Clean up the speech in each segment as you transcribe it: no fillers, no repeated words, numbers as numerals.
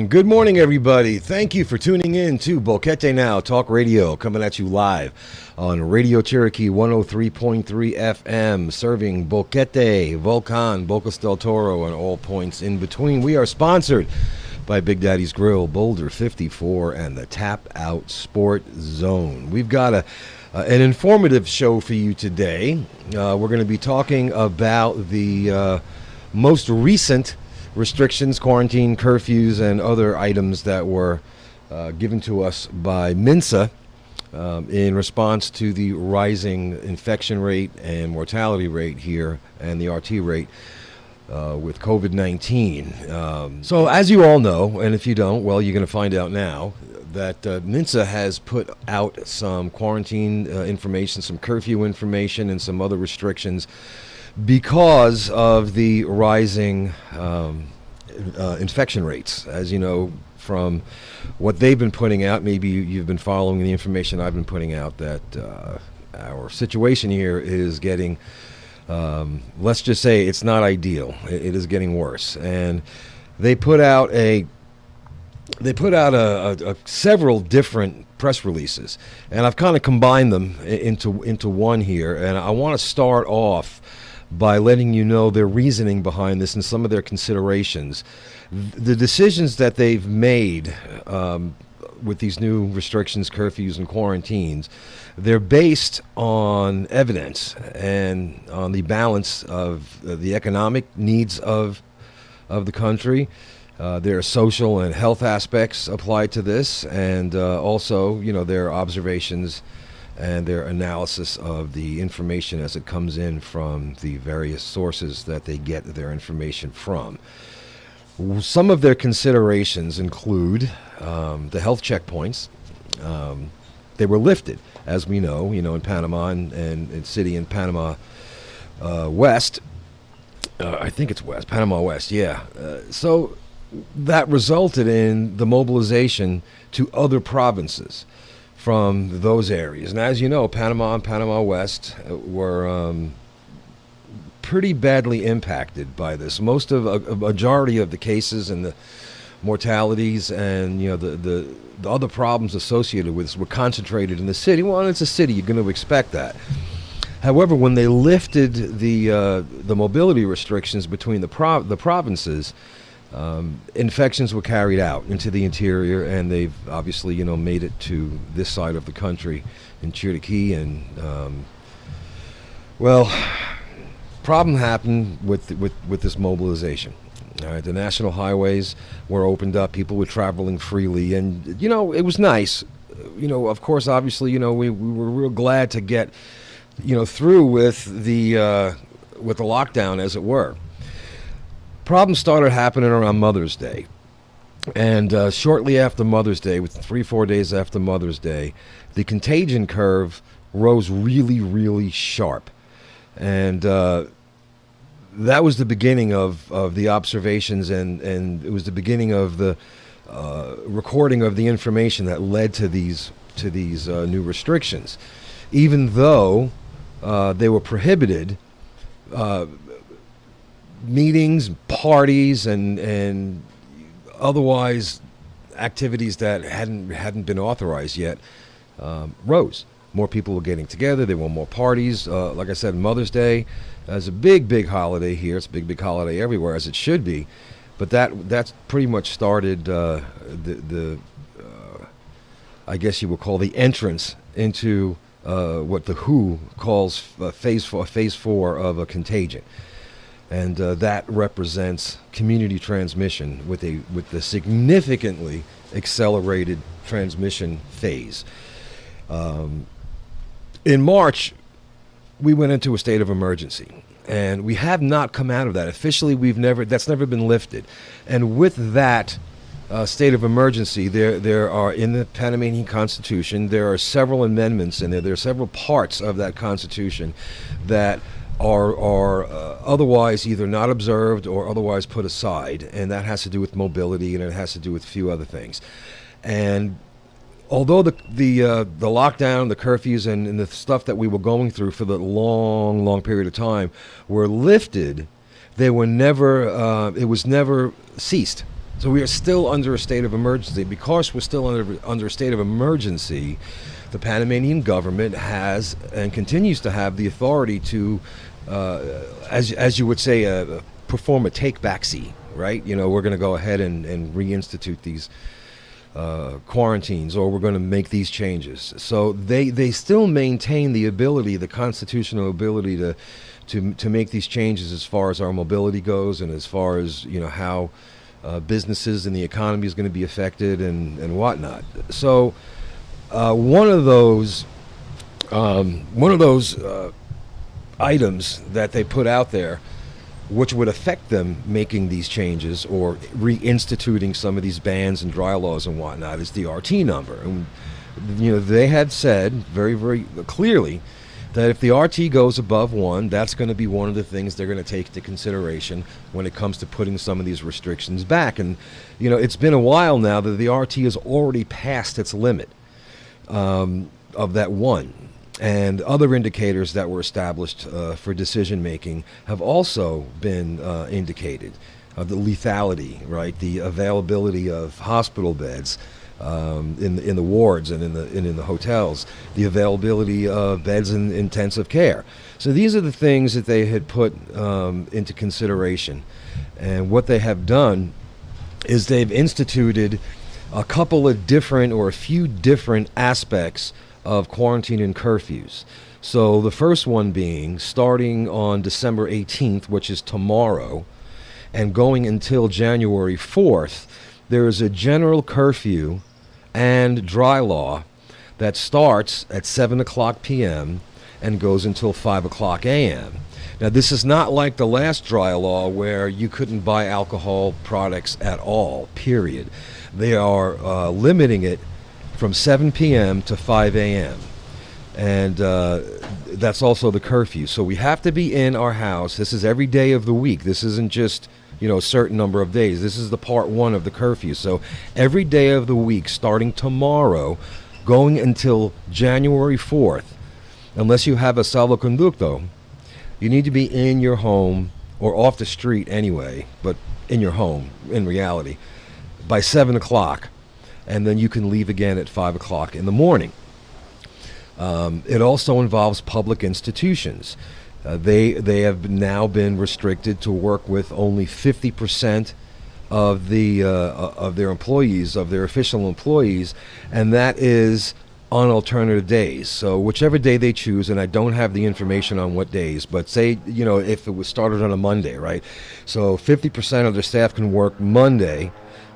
And good morning, everybody. Thank you for tuning in to BoqueteNOW Talk Radio, coming at you live on Radio Cherokee 103.3 FM, serving Boquete, Volcan, Bocas del Toro, and all points in between. We are sponsored by Big Daddy's Grill, Boulder 54, and the Tap Out Sport Zone. We've got an informative show for you today. We're going to be talking about the most recent restrictions, quarantine, curfews, and other items that were given to us by Minsa in response to the rising infection rate and mortality rate here and the RT rate with COVID-19. So as you all know, and if you don't, well, you're going to find out now, that Minsa has put out some quarantine information, some curfew information, and some other restrictions because of the rising infection rates. As you know, from what they've been putting out, maybe you've been following the information I've been putting out, that our situation here is getting, let's just say it's not ideal. It is getting worse. And they put out several different press releases, and I've kind of combined them into one here. And I want to start off by letting you know their reasoning behind this and some of their considerations. The decisions that they've made with these new restrictions, curfews, and quarantines, they're based on evidence and on the balance of the economic needs of the country. There are social and health aspects applied to this, and also, their observations and their analysis of the information as it comes in from the various sources that they get their information from. Some of their considerations include the health checkpoints. They were lifted, as we know, in Panama and city in Panama West. I think it's West, Panama West, yeah. So that resulted in the mobilization to other provinces from those areas. And as you know, Panama and Panama West were pretty badly impacted by this. A majority of the cases and the mortalities and the other problems associated with this were concentrated in the city. Well, it's a city, you're going to expect that. However, when they lifted the mobility restrictions between the provinces, infections were carried out into the interior, and they've obviously, made it to this side of the country in Cherokee. And problem happened with this mobilization. All right, the national highways were opened up. People were traveling freely, and it was nice. Of course, obviously, we were real glad to get through with the lockdown, as it were. Problems started happening around Mother's Day, and shortly after Mother's Day, with 3-4 days after Mother's Day, the contagion curve rose really, really sharp, and that was the beginning of the observations, and it was the beginning of the recording of the information that led to these new restrictions. Even though they were prohibited, meetings, parties, and otherwise activities that hadn't been authorized yet rose. More people were getting together. There were more parties. Like I said, Mother's Day is a big holiday here. It's a big holiday everywhere, as it should be. But that's pretty much started I guess you would call the entrance into what the WHO calls phase 4 of a contagion. And that represents community transmission with the significantly accelerated transmission phase. In March, we went into a state of emergency, and we have not come out of that. Officially, that's never been lifted. And with that state of emergency, there are, in the Panamanian Constitution, there are several amendments in there. There are several parts of that Constitution that are otherwise either not observed or otherwise put aside, and that has to do with mobility, and it has to do with a few other things. And although the lockdown, the curfews, and the stuff that we were going through for the long period of time were lifted, they were never. It was never ceased. So we are still under a state of emergency. Because we're still under a state of emergency, the Panamanian government has and continues to have the authority to, as you would say, perform a take-back-see, right? You know, we're going to go ahead and reinstitute these quarantines, or we're going to make these changes. So they still maintain the ability, the constitutional ability to make these changes as far as our mobility goes, and as far as, you know, how businesses and the economy is going to be affected and whatnot. So one of those items that they put out there, which would affect them making these changes or reinstituting some of these bans and dry laws and whatnot, is the RT number. And, you know, they had said very, very clearly that if the RT goes above 1, that's going to be one of the things they're going to take into consideration when it comes to putting some of these restrictions back. And, you know, it's been a while now that the RT has already passed its limit of that 1. And other indicators that were established for decision making have also been indicated. The lethality, right? The availability of hospital beds in the wards and in the hotels. The availability of beds in intensive care. So these are the things that they had put into consideration. And what they have done is they've instituted a couple of different, or a few different aspects of quarantine and curfews. So the first one being, starting on December 18th, which is tomorrow, and going until January 4th, there is a general curfew and dry law that starts at 7 o'clock p.m. and goes until 5 o'clock a.m. Now, this is not like the last dry law where you couldn't buy alcohol products at all, period. They are limiting it from 7 p.m. to 5 a.m. And that's also the curfew. So we have to be in our house. This is every day of the week. This isn't just, you know, a certain number of days. This is the part 1 of the curfew. So every day of the week, starting tomorrow, going until January 4th, unless you have a salvoconducto, you need to be in your home, or off the street anyway, but in your home, in reality, by 7 o'clock. And then you can leave again at 5 o'clock in the morning. It also involves public institutions. They have now been restricted to work with only 50% of their employees, of their official employees, and that is on alternative days. So whichever day they choose, and I don't have the information on what days, but say, you know, if it was started on a Monday, right? So 50% of their staff can work Monday,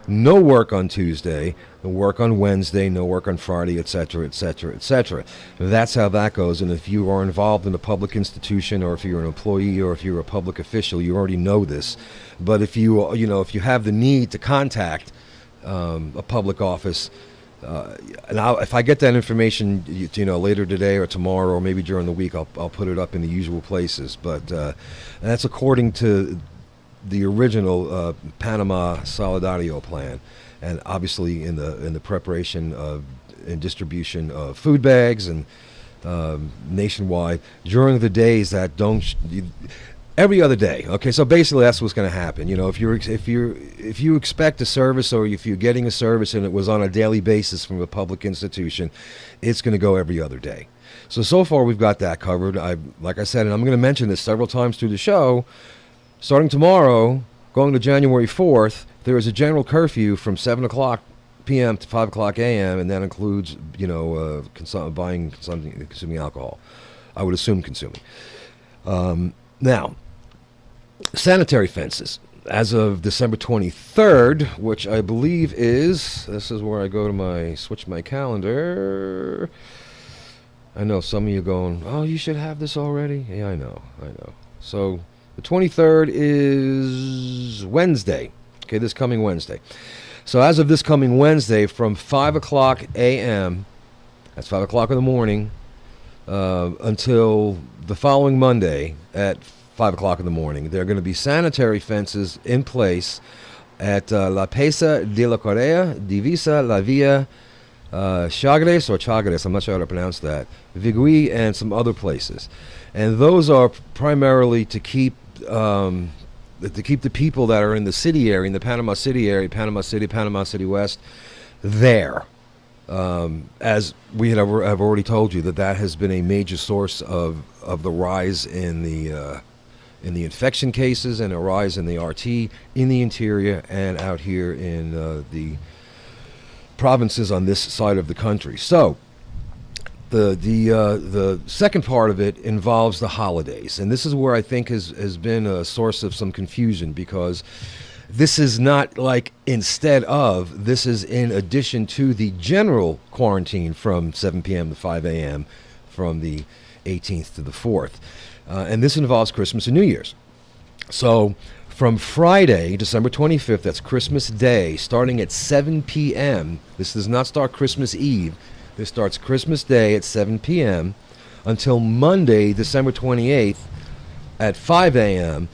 no work on Tuesday, no work on Wednesday, no work on Friday, etc., etc., etc. That's how that goes. And if you are involved in a public institution, or if you're an employee, or if you're a public official, you already know this. But if you if you have the need to contact a public office, and if I get that information, later today or tomorrow, or maybe during the week, I'll put it up in the usual places. But that's according to the original Panama Solidario plan, and obviously in the preparation of and distribution of food bags and nationwide during the days that don't. Every other day. Okay, so basically that's what's going to happen. You know, if you expect a service, or if you're getting a service and it was on a daily basis from a public institution, it's going to go every other day. So far we've got that covered. Like I said, and I'm going to mention this several times through the show. Starting tomorrow, going to January 4th, there is a general curfew from 7 o'clock p.m. to 5 o'clock a.m., and that includes, consuming alcohol. I would assume consuming. Now, sanitary fences. As of December 23rd, which I believe this is where I go to switch my calendar. I know some of you going, oh, you should have this already. Yeah, I know. So the 23rd is Wednesday. Okay, this coming Wednesday. So as of this coming Wednesday, from 5 o'clock a.m., that's 5 o'clock in the morning, until the following Monday at 5 o'clock in the morning, there are going to be sanitary fences in place at La Pesa de la Correa, Divisa, La Villa, Chagres, I'm not sure how to pronounce that, Vigui, and some other places. And those are primarily to keep to keep the people that are in the city area, in the Panama City area, Panama City West, there. As we have already told you, that has been a major source of the rise in the infection cases and a rise in the RT in the interior and out here in the provinces on this side of the country. So the second part of it involves the holidays, and this is where I think has been a source of some confusion, because this is not like instead of, this is in addition to the general quarantine from 7 p.m. to 5 a.m. from the 18th to the 4th. And this involves Christmas and New Year's. So from Friday, December 25th, that's Christmas Day, starting at 7 p.m. This does not start Christmas Eve. This starts Christmas Day at 7 p.m. until Monday, December 28th at 5 a.m.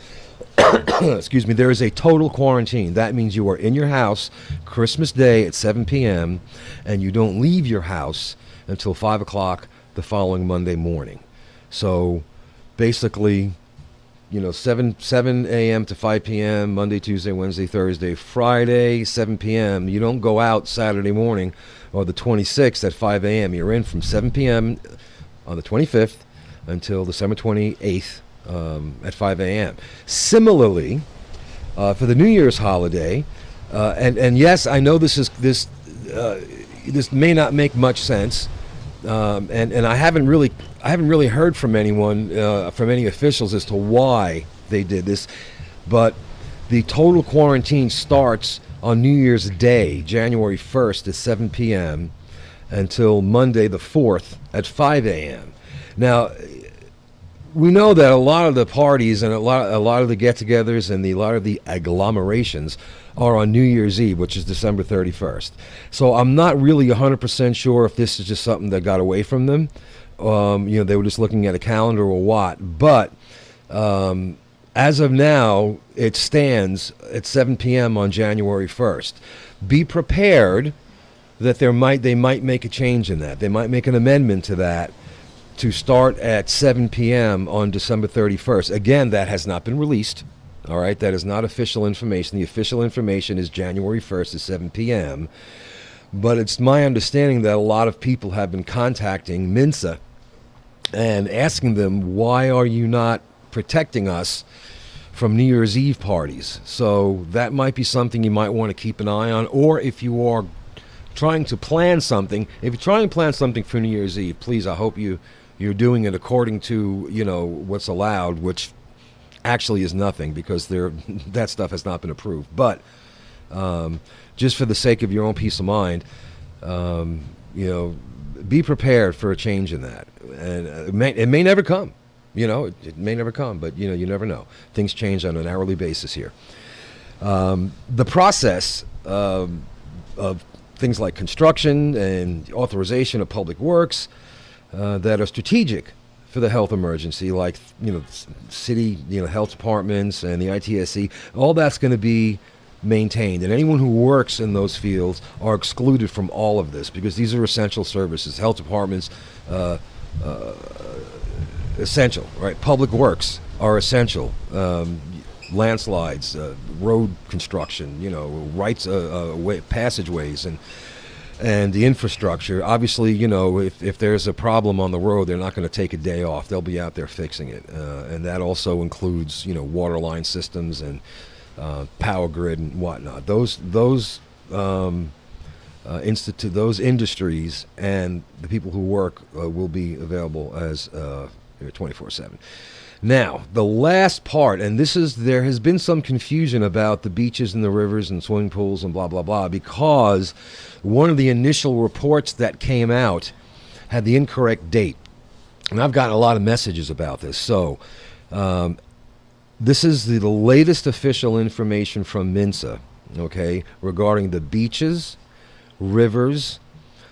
Excuse me, there is a total quarantine. That means you are in your house Christmas Day at 7 p.m. and you don't leave your house until 5 o'clock the following Monday morning. So basically, 7 a.m. to 5 p.m., Monday, Tuesday, Wednesday, Thursday, Friday, 7 p.m. You don't go out Saturday morning or the 26th at 5 a.m. You're in from 7 p.m. on the 25th until December 28th at 5 a.m. Similarly, for the New Year's holiday, and yes, I know this may not make much sense, and I haven't really heard from anyone, from any officials, as to why they did this, but the total quarantine starts on New Year's Day, January 1st at 7 p.m. until Monday the 4th at 5 a.m. Now, we know that a lot of the parties and a lot of the get-togethers and a lot of the agglomerations are on New Year's Eve, which is December 31st. So I'm not really 100% sure if this is just something that got away from them. They were just looking at a calendar or what. But as of now, it stands at 7 p.m. on January 1st. Be prepared that they might make a change in that. They might make an amendment to that to start at 7 p.m. on December 31st. Again, that has not been released. All right, that is not official information. The official information is January 1st at 7 p.m. But it's my understanding that a lot of people have been contacting Minsa and asking them, why are you not protecting us from New Year's Eve parties? So that might be something you might want to keep an eye on. Or if you are trying to plan something, for New Year's Eve, please, I hope you're doing it according to, what's allowed, which actually is nothing, because that stuff has not been approved. But just for the sake of your own peace of mind, be prepared for a change in that. And it may never come. It may never come, but you never know. Things change on an hourly basis here. The process of things like construction and authorization of public works that are strategic for the health emergency, like city health departments and the ITSC, all that's going to be maintained, and anyone who works in those fields are excluded from all of this, because these are essential services. Health departments, essential, right? Public works are essential. Landslides, road construction, rights, passageways, and the infrastructure. Obviously, if there's a problem on the road, they're not going to take a day off. They'll be out there fixing it, and that also includes, water line systems and power grid and whatnot. Those industries and the people who work will be available as 24/7. Now, the last part, and there has been some confusion about the beaches and the rivers and swimming pools and blah, blah, blah, because one of the initial reports that came out had the incorrect date. And I've gotten a lot of messages about this. So this is the latest official information from Minsa, okay, regarding the beaches, rivers,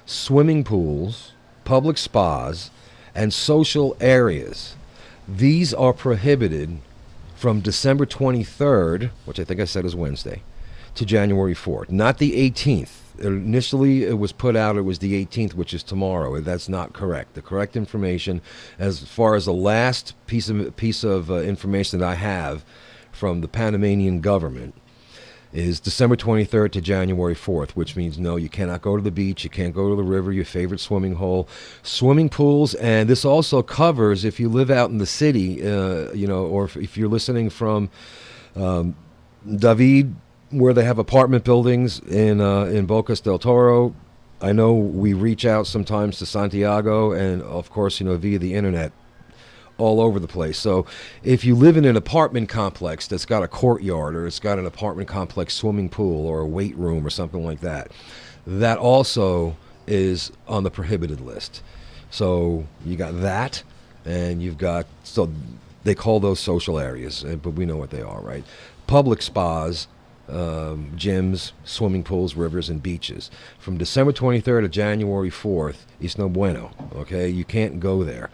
swimming pools, public spas, and social areas. These are prohibited from December 23rd, which I think I said is Wednesday, to January 4th, not the 18th. Initially, it was put out, it was the 18th, which is tomorrow. That's not correct. The correct information, as far as the last piece of information that I have from the Panamanian government is December 23rd to January 4th, which means no, you cannot go to the beach, you can't go to the river, your favorite swimming hole, swimming pools, and this also covers if you live out in the city, or if you're listening from David, where they have apartment buildings in Bocas del Toro. I know we reach out sometimes to Santiago, and of course, via the internet, all over the place. So if you live in an apartment complex that's got a courtyard, or it's got an apartment complex swimming pool or a weight room or something like that, that also is on the prohibited list. So you got that, and you've got, so they call those social areas, but we know what they are, right? Public spas, gyms, swimming pools, rivers, and beaches. From December 23rd to January 4th, it's no bueno, okay? You can't go there.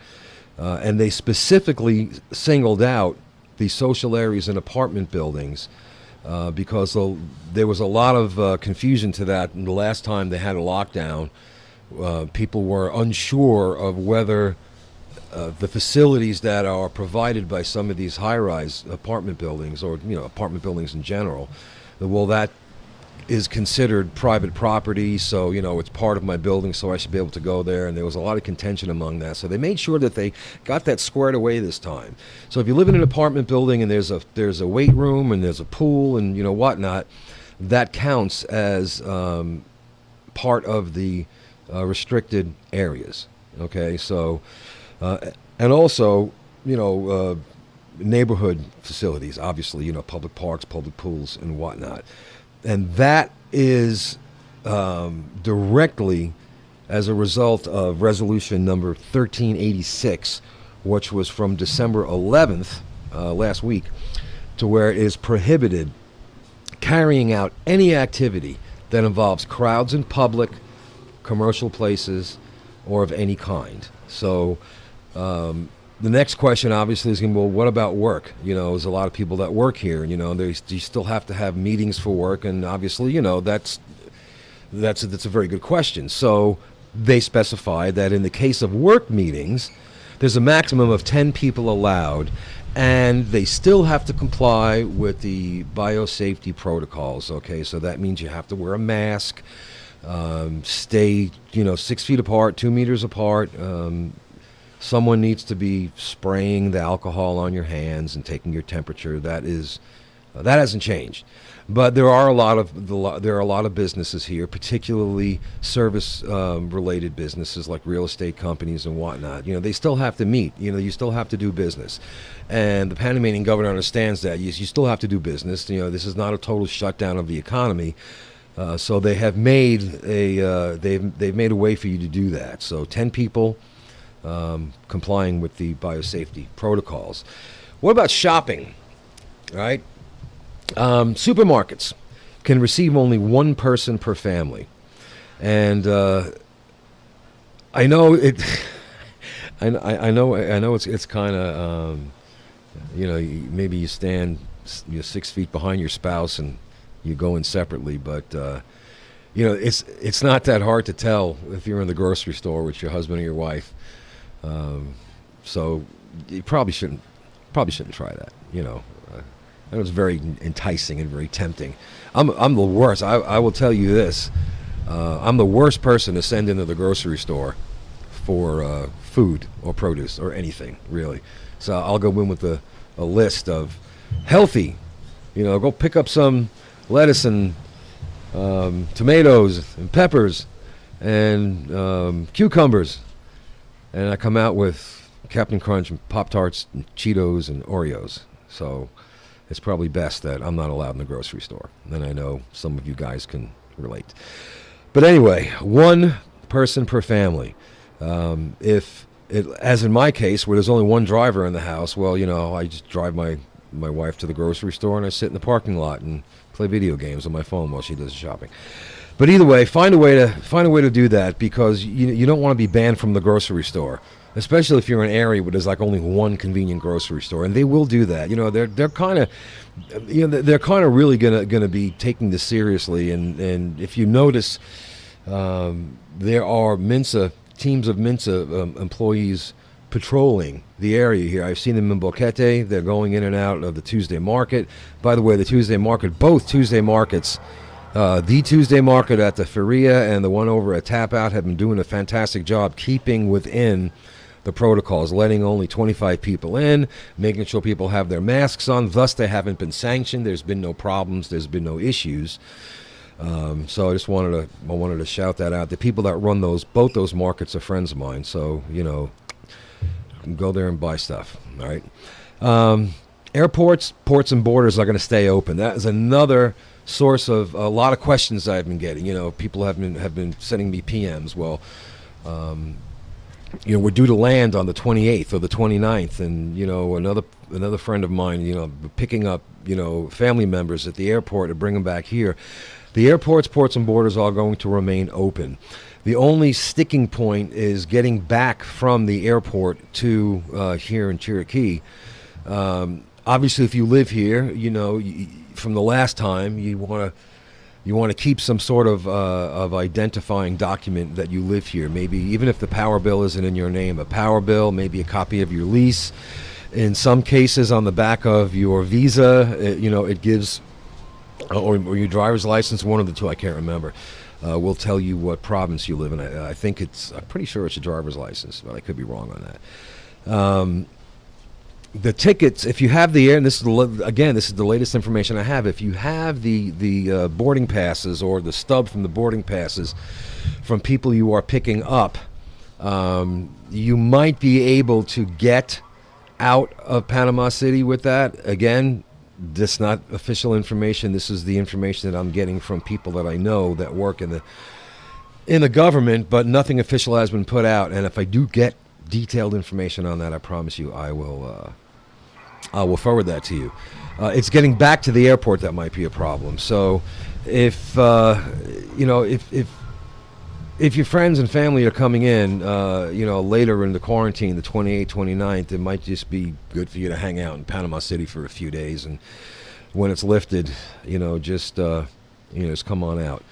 And they specifically singled out the social areas in apartment buildings because there was a lot of confusion to that. And the last time they had a lockdown, people were unsure of whether the facilities that are provided by some of these high-rise apartment buildings, or apartment buildings in general, well, that is considered private property, so it's part of my building, so I should be able to go there. And there was a lot of contention among that, so they made sure that they got that squared away this time. So if you live in an apartment building and there's a weight room and there's a pool and whatnot, that counts as part of the restricted areas. Okay, so and also neighborhood facilities, obviously, public parks, public pools, and whatnot. And that is directly as a result of resolution number 1386, which was from December 11th, last week, to where it is prohibited carrying out any activity that involves crowds in public, commercial places, or of any kind. So the next question obviously is going to be, well, what about work? There's a lot of people that work here, you still have to have meetings for work, and obviously, that's a very good question. So they specify that in the case of work meetings, there's a maximum of 10 people allowed, and they still have to comply with the biosafety protocols. Okay, so that means you have to wear a mask, stay 6 feet apart, 2 meters apart. Someone needs to be spraying the alcohol on your hands and taking your temperature. That hasn't changed, but there are a lot of businesses here, particularly service related businesses like real estate companies and whatnot. They still have to meet. You still have to do business, and the Panamanian government understands that you still have to do business. This is not a total shutdown of the economy. So they have made they've made a way for you to do that. So 10 people. Complying with the biosafety protocols. What about shopping? All right. Supermarkets can receive only one person per family, and I know it. I know it's kind of maybe you stand 6 feet behind your spouse and you go in separately, but it's not that hard to tell if you're in the grocery store with your husband or your wife. So you probably shouldn't try that. That was very enticing and very tempting. I'm the worst. I will tell you this. I'm the worst person to send into the grocery store for food or produce or anything, really. So I'll go in with a list of healthy. Go pick up some lettuce and tomatoes and peppers and cucumbers. And I come out with Captain Crunch and Pop-Tarts and Cheetos and Oreos. So it's probably best that I'm not allowed in the grocery store. Then I know some of you guys can relate. But anyway, one person per family. As in my case, where there's only one driver in the house, well, I just drive my wife to the grocery store and I sit in the parking lot and play video games on my phone while she does the shopping. But either way, find a way to do that, because you don't want to be banned from the grocery store, especially if you're in an area where there's like only one convenient grocery store, and they will do that. They're kind of really gonna be taking this seriously, and if you notice, there are teams of Minsa employees patrolling the area here. I've seen them in Boquete. They're going in and out of the Tuesday market. By the way, the Tuesday market, both Tuesday markets, the Tuesday market at the Feria and the one over at Tap Out, have been doing a fantastic job keeping within the protocols, letting only 25 people in, making sure people have their masks on. Thus, they haven't been sanctioned. There's been no problems. There's been no issues. So I just wanted to shout that out. The people that run both those markets are friends of mine. So, you know, go there and buy stuff. All right. Airports, ports, and borders are going to stay open. That is another source of a lot of questions I've been getting. You know, people have been sending me PMs. Well, you know, we're due to land on the 28th or the 29th, and you know, another friend of mine, you know, picking up, you know, family members at the airport to bring them back here. The airports, ports, and borders are going to remain open. The only sticking point is getting back from the airport to here in Cherokee. Obviously, if you live here, you know, from the last time, you want to keep some sort of identifying document that you live here. Maybe even if the power bill isn't in your name, a power bill, maybe a copy of your lease. In some cases, on the back of your visa, you know, it gives, or your driver's license, one of the two, I can't remember, will tell you what province you live in. I'm pretty sure it's a driver's license, but I could be wrong on that. The tickets, if you have and this is the latest information I have. If you have the boarding passes or the stub from the boarding passes from people you are picking up, you might be able to get out of Panama City with that. Again, this is not official information. This is the information that I'm getting from people that I know that work in the government, but nothing official has been put out. And if I do get detailed information on that, I promise you I will forward that to you. It's getting back to the airport that might be a problem. So if you know, if your friends and family are coming in, you know, later in the quarantine, the 28th, 29th, it might just be good for you to hang out in Panama City for a few days, and when it's lifted, you know, just come on out.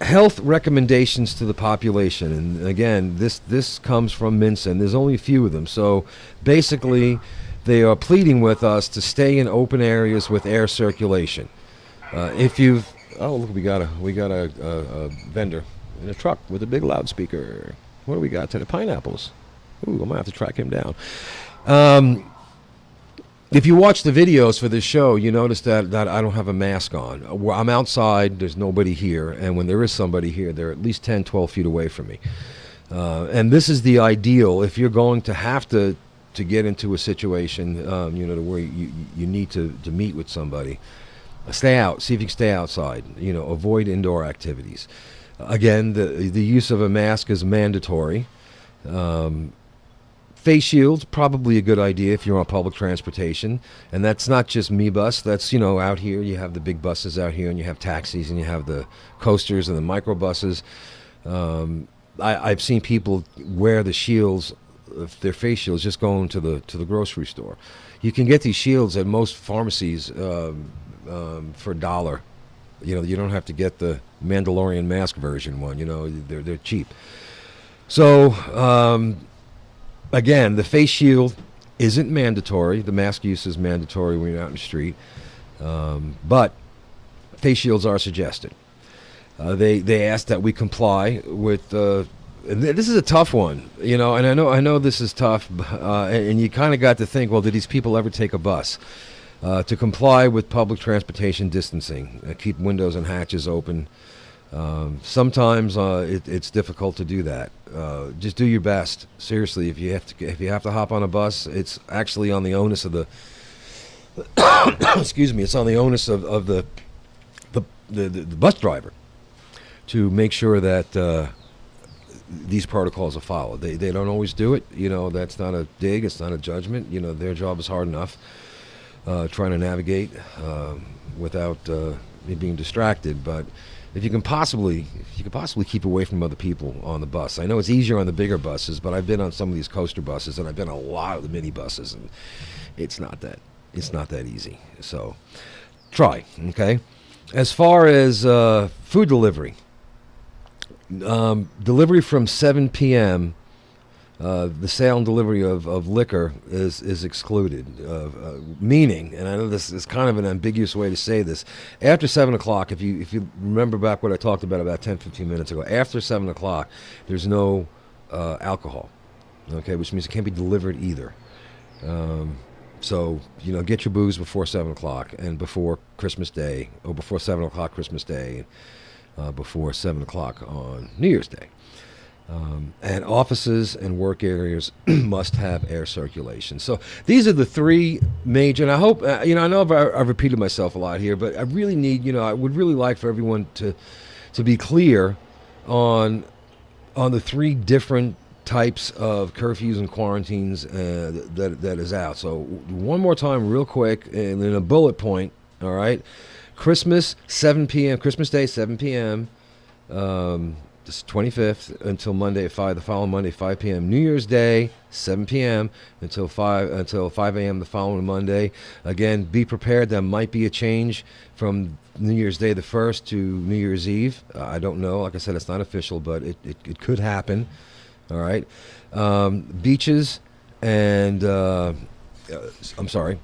Health recommendations to the population, and again, this comes from Minsa, and there's only a few of them. So basically, they are pleading with us to stay in open areas with air circulation. If you've look, we got a vendor in a truck with a big loudspeaker. What do we got today? Pineapples. Ooh, I might have to track him down. If you watch the videos for this show, you notice that I don't have a mask on. I'm outside, there's nobody here, and when there is somebody here, they're at least 10, 12 feet away from me. And this is the ideal if you're going to have to get into a situation, you know, to where you need to meet with somebody. Stay out. See if you can stay outside. You know, avoid indoor activities. Again, the use of a mask is mandatory. Face shields, probably a good idea if you're on public transportation. And that's not just me bus. That's, you know, out here you have the big buses out here, and you have taxis, and you have the coasters and the microbuses. I've seen people wear the shields, their face shields, just going to the grocery store. You can get these shields at most pharmacies for $1. You know, you don't have to get the Mandalorian mask version one. You know, they're cheap. So again, the face shield isn't mandatory. The mask use is mandatory when you're out in the street, but face shields are suggested. They ask that we comply with. And this is a tough one, you know, and I know this is tough, and you kind of got to think, well, did these people ever take a bus? To comply with public transportation distancing, keep windows and hatches open. Sometimes it's difficult to do that. Just do your best. Seriously, if you have to hop on a bus, it's actually on the onus of the excuse me, it's on the onus of the bus driver to make sure that these protocols are followed. They don't always do it. You know, that's not a dig. It's not a judgment. You know, their job is hard enough. Trying to navigate without being distracted, but if you can possibly keep away from other people on the bus. I know it's easier on the bigger buses, but I've been on some of these coaster buses, and I've been on a lot of the mini buses, and it's not that easy. So try, okay? As far as food delivery, delivery from 7 p.m. the sale and delivery of liquor is excluded. Meaning, and I know this is kind of an ambiguous way to say this, after 7 o'clock, if you remember back what I talked about 10, 15 minutes ago, after 7 o'clock, there's no alcohol, okay, which means it can't be delivered either. So, get your booze before 7 o'clock and before Christmas Day, or before 7 o'clock Christmas Day, before 7 o'clock on New Year's Day. And offices and work areas must have air circulation. So these are the three major, and I hope, I know I've repeated myself a lot here, but I really need, I would really like for everyone to be clear on the three different types of curfews and quarantines that is out. So one more time real quick, and in a bullet point, all right? Christmas, 7 p.m., Christmas Day, 7 p.m., this 25th until Monday at 5, the following Monday, 5 p.m. New Year's Day, 7 p.m. until 5 a.m. the following Monday. Again, be prepared. There might be a change from New Year's Day the 1st to New Year's Eve. I don't know. Like I said, it's not official, but it could happen. All right. Beaches and, I'm sorry,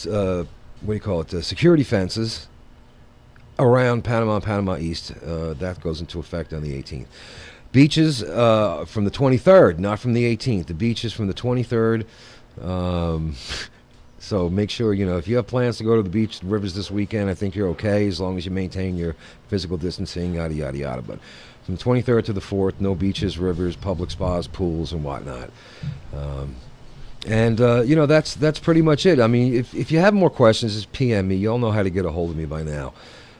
what do you call it? Security fences around Panama and Panama East, that goes into effect on the 18th. Beaches from the 23rd, not from the 18th. The beaches from the 23rd. So make sure, if you have plans to go to the beach, rivers this weekend, I think you're okay as long as you maintain your physical distancing, yada, yada, yada. But from the 23rd to the 4th, no beaches, rivers, public spas, pools, and whatnot. That's pretty much it. I mean, if you have more questions, just PM me. You all know how to get a hold of me by now.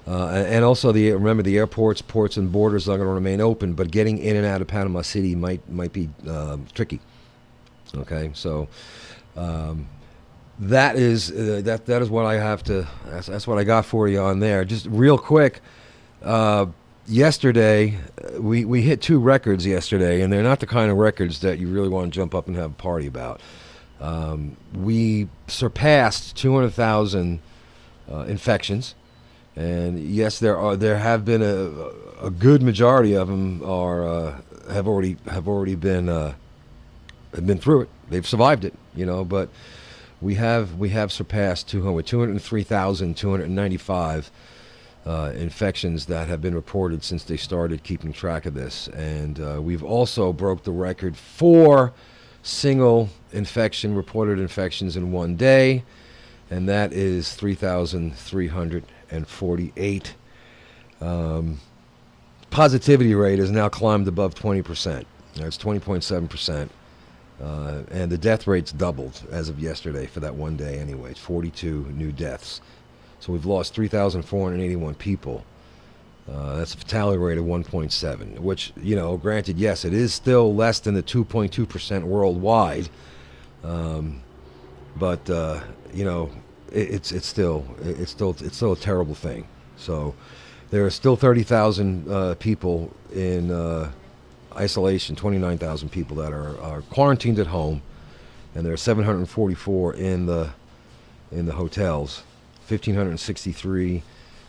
And also, remember the airports, ports, and borders are going to remain open, but getting in and out of Panama City might be tricky. Okay, so that is what I have to. That's what I got for you on there. Just real quick. Yesterday, we hit 2 records yesterday, and they're not the kind of records that you really want to jump up and have a party about. We surpassed 200,000 infections. And yes, there have been a good majority of them have already been through it. They've survived it, But we have surpassed 203,295 infections that have been reported since they started keeping track of this, and we've also broke the record for single reported infections in one day, and that is 3,348. Positivity rate has now climbed above 20%. It's 20.7%. And the death rate's doubled as of yesterday for that one day anyway. It's 42 new deaths. So we've lost 3,481 people. That's a fatality rate of 1.7, which, granted, yes, it is still less than the 2.2% worldwide. But it's still a terrible thing. So there are still 30,000 people in isolation, 29,000 people that are quarantined at home, and there are 744 in the hotels, 1,563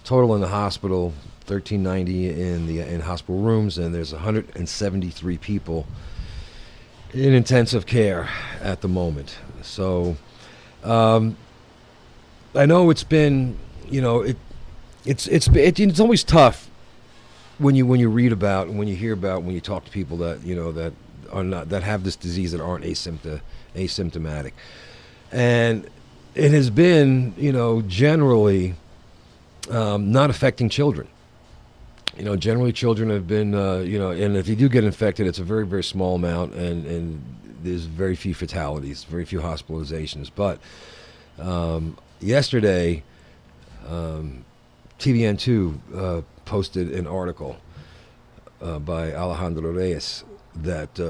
total in the hospital, 1,390 in hospital rooms, and there's 173 people in intensive care at the moment. So I know it's been, it's always tough when you read about, when you hear about, when you talk to people that that are not, that have this disease, that aren't asymptomatic, and it has been generally not affecting children. Generally children have been and if they do get infected, it's a very, very small amount, and there's very few fatalities, very few hospitalizations. But yesterday, TVN2 posted an article by Alejandro Reyes that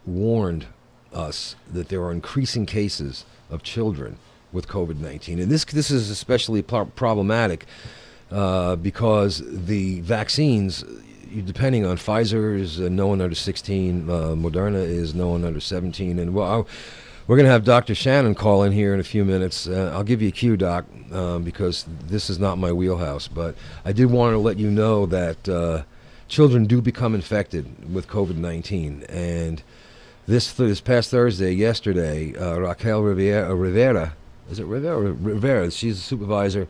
warned us that there are increasing cases of children with COVID-19. And this is especially problematic because the vaccines, depending on Pfizer, is no one under 16, Moderna is no one under 17. And we're going to have Dr. Shannon call in here in a few minutes. I'll give you a cue, Doc, because this is not my wheelhouse. But I did want to let you know that children do become infected with COVID-19. And this past Thursday, yesterday, Raquel Rivera, is it Rivera? Rivera. She's the supervisor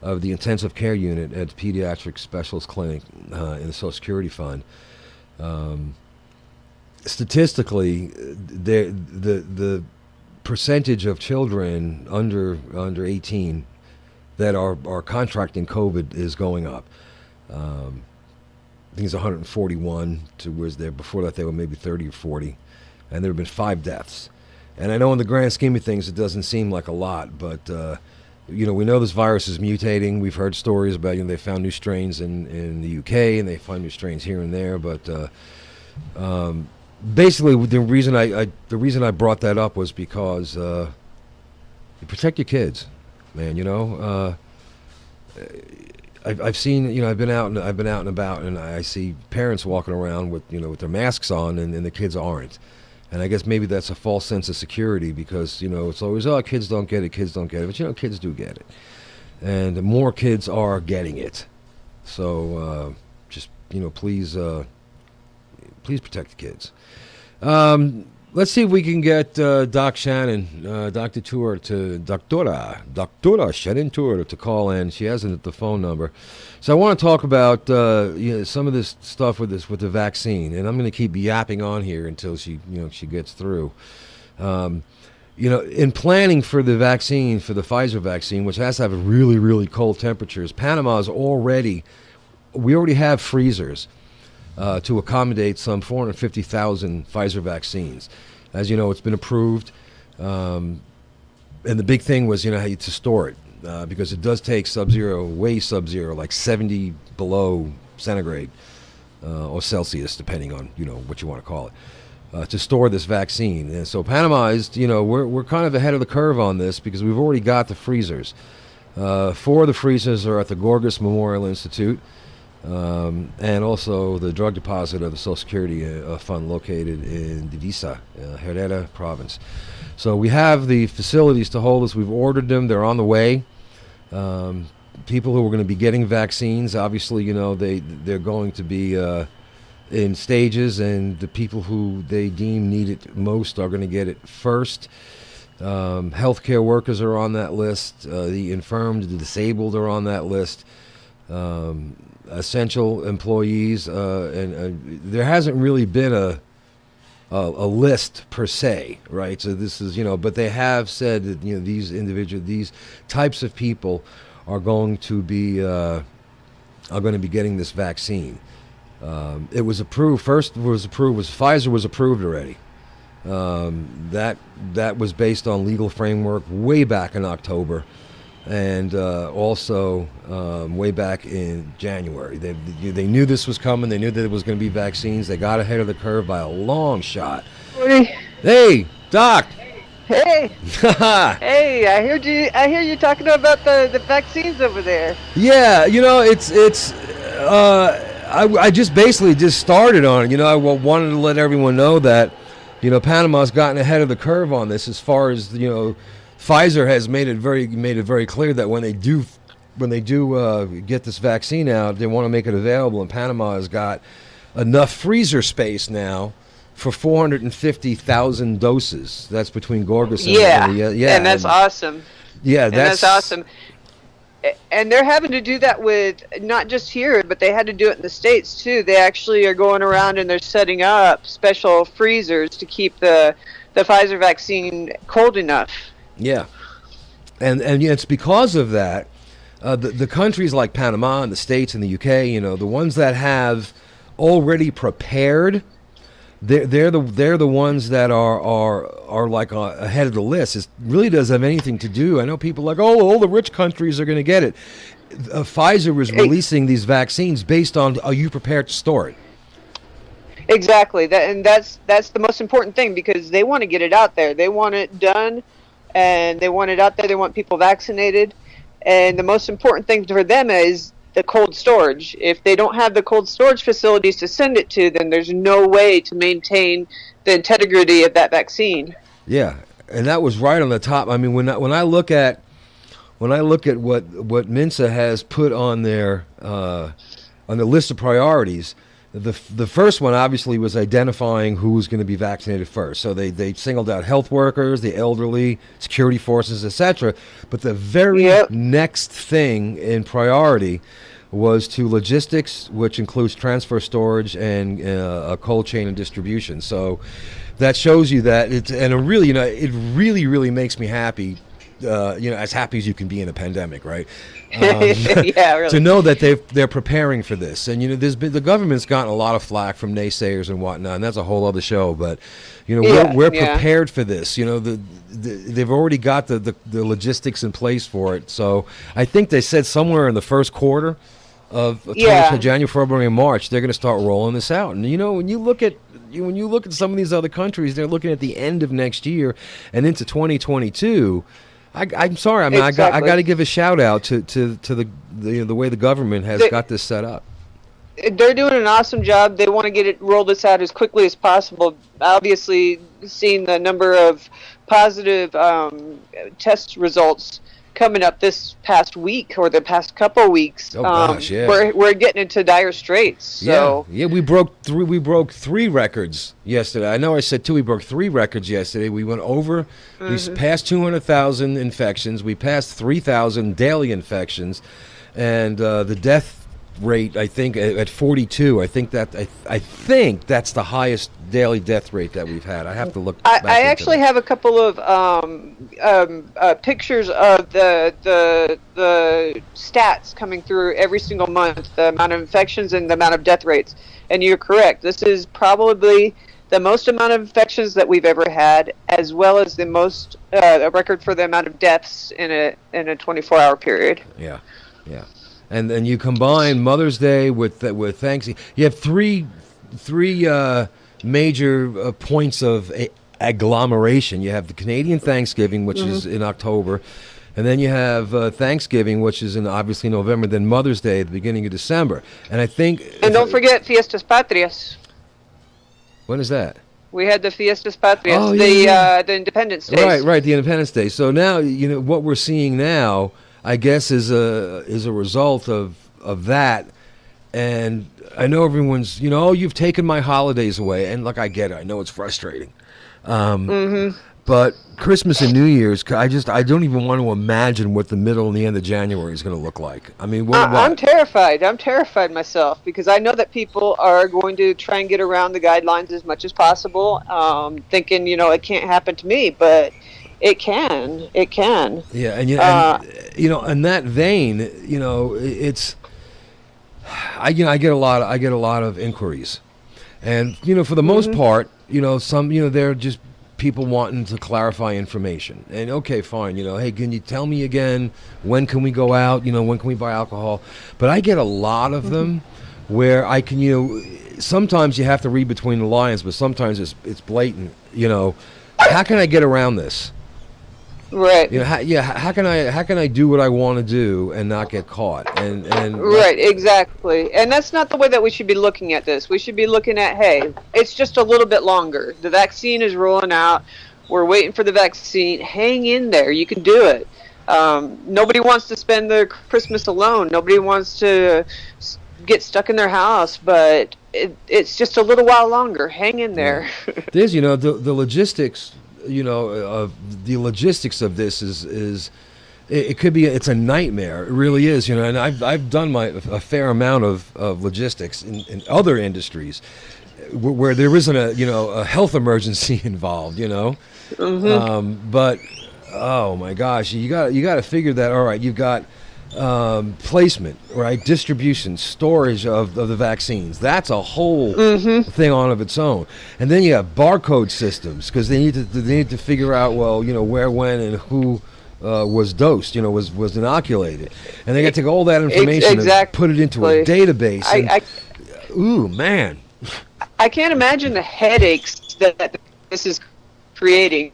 of the intensive care unit at the Pediatric Specialist Clinic in the Social Security Fund. Statistically, the percentage of children under 18 that are contracting COVID is going up. I think it's 141 to whereas there before that they were maybe 30 or 40, and there have been 5 deaths. And I know in the grand scheme of things it doesn't seem like a lot, but we know this virus is mutating. We've heard stories about they found new strains in the UK, and they find new strains here and there. But basically, the reason I brought that up was because you protect your kids, man. I've seen, I've been out and about, and I see parents walking around with their masks on, and the kids aren't. And I guess maybe that's a false sense of security because it's always kids don't get it, but kids do get it, and more kids are getting it. So just please protect the kids. Let's see if we can get Doc Shannon, Dr. Teur, Doctora Shannon Teur to call in. She hasn't the phone number. So I want to talk about some of this stuff with the vaccine, and I'm going to keep yapping on here until she gets through. In planning for the vaccine, for the Pfizer vaccine, which has to have really, really cold temperatures, Panama's we already have freezers to accommodate some 450,000 Pfizer vaccines. As you know, it's been approved, and the big thing was how to store it because it does take sub-zero, way sub-zero, like 70 below centigrade or Celsius, depending on what you want to call it, to store this vaccine. And so Panama is we're kind of ahead of the curve on this because we've already got the freezers. 4 of the freezers are at the Gorgas Memorial Institute. And also the drug deposit of the Social Security Fund located in Divisa, Herrera province. So we have the facilities to hold us. We've ordered them. They're on the way. People who are going to be getting vaccines, obviously, they're going to be in stages, and the people who they deem need it most are going to get it first. Healthcare workers are on that list. The infirmed, the disabled are on that list. Essential employees, and there hasn't really been a list per se, right? So this is, but they have said that these types of people are going to be getting this vaccine. It was approved. First was Pfizer was approved already. That was based on legal framework way back in October. And also way back in January. They knew this was coming. They knew that it was going to be vaccines. They got ahead of the curve by a long shot. Hey, Doc. Hey. Hey, I hear you talking about the vaccines over there. Yeah, I just basically started on it. I wanted to let everyone know that Panama's gotten ahead of the curve on this as far as Pfizer has made it very clear that when they do get this vaccine out, they want to make it available, and Panama has got enough freezer space now for 450,000 doses. That's between Gorgas and and that's awesome. Yeah, that's awesome. And they're having to do that with not just here, but they had to do it in the States too. They actually are going around and they're setting up special freezers to keep the Pfizer vaccine cold enough. Yeah, and it's because of that. The countries like Panama and the States and the UK, the ones that have already prepared, they're the ones that are like ahead of the list. It really doesn't have anything to do. I know people are like, all the rich countries are going to get it. Pfizer was releasing these vaccines based on, are you prepared to store it? Exactly, that's the most important thing because they want to get it out there. They want it done. And they want it out there. They want people vaccinated. And the most important thing for them is the cold storage. If they don't have the cold storage facilities to send it to, then there's no way to maintain the integrity of that vaccine. Yeah, and that was right on the top. I mean, when I look at what Minsa has put on their on the list of priorities, The first one obviously was identifying who was going to be vaccinated first. So they singled out health workers, the elderly, security forces, etc. But the very next thing in priority was to logistics, which includes transfer, storage, and a cold chain and distribution. So that shows you that it's, and it really, it really makes me happy. As happy as you can be in a pandemic, right? Yeah, really. To know that they're preparing for this, and the government's gotten a lot of flack from naysayers and whatnot, and that's a whole other show. But we're prepared for this. They've already got the logistics in place for it. So I think they said somewhere in the first quarter of January, February, and March, they're going to start rolling this out. And when you look at some of these other countries, they're looking at the end of next year and into 2022. I'm sorry. I mean, exactly. I got to give a shout out to the way the government has got this set up. They're doing an awesome job. They want to roll this out as quickly as possible. Obviously, seeing the number of positive test results coming up this past week or the past couple weeks, we're getting into dire straits. So we broke three records yesterday. I know I said two. We broke three records yesterday. We went over. We passed 200,000 infections. We passed 3,000 daily infections, and the death rate, I think, at 42. I think that's the highest daily death rate that we've had. I have to look. I actually have a couple of pictures of the stats coming through every single month, the amount of infections and the amount of death rates. And you're correct. This is probably the most amount of infections that we've ever had, as well as the most a record for the amount of deaths in a 24-hour period. Yeah. And then you combine Mother's Day with Thanksgiving. You have three major points of agglomeration. You have the Canadian Thanksgiving, which is in October, and then you have Thanksgiving, which is in obviously November. Then Mother's Day at the beginning of December. And I think. And don't forget Fiestas Patrias. When is that? We had the Fiestas Patrias, the Independence Day. Right, the Independence Day. So now what we're seeing now, I guess, is a result of that. And I know everyone's, you've taken my holidays away. And look, I get it. I know it's frustrating. But Christmas and New Year's, I don't even want to imagine what the middle and the end of January is going to look like. I mean, I'm terrified. I'm terrified myself because I know that people are going to try and get around the guidelines as much as possible, thinking, it can't happen to me, but it can. It can. Yeah, and in that vein, it's I get a lot of inquiries, and for the most part, some they're just people wanting to clarify information. And okay, fine, hey, can you tell me again, when can we go out? When can we buy alcohol? But I get a lot of them where I can, sometimes you have to read between the lines, but sometimes it's blatant. How can I get around this? Right. How can I do what I want to do and not get caught? And right, exactly. And that's not the way that we should be looking at this. We should be looking at, hey, it's just a little bit longer. The vaccine is rolling out. We're waiting for the vaccine. Hang in there. You can do it. Nobody wants to spend their Christmas alone. Nobody wants to get stuck in their house, but it's just a little while longer. Hang in there. There's, the logistics. The logistics of this is it could be, it's a nightmare. It really is, and I've done a fair amount of logistics in other industries where there isn't a health emergency involved, but oh my gosh, you got to figure that. All right, you've got placement, right? Distribution, storage of the vaccines. That's a whole thing on of its own. And then you have barcode systems because they need to figure out, well, where, when, and who was dosed, was inoculated. And they got to take all that information and put it into a database. Ooh, man. I can't imagine the headaches that this is creating.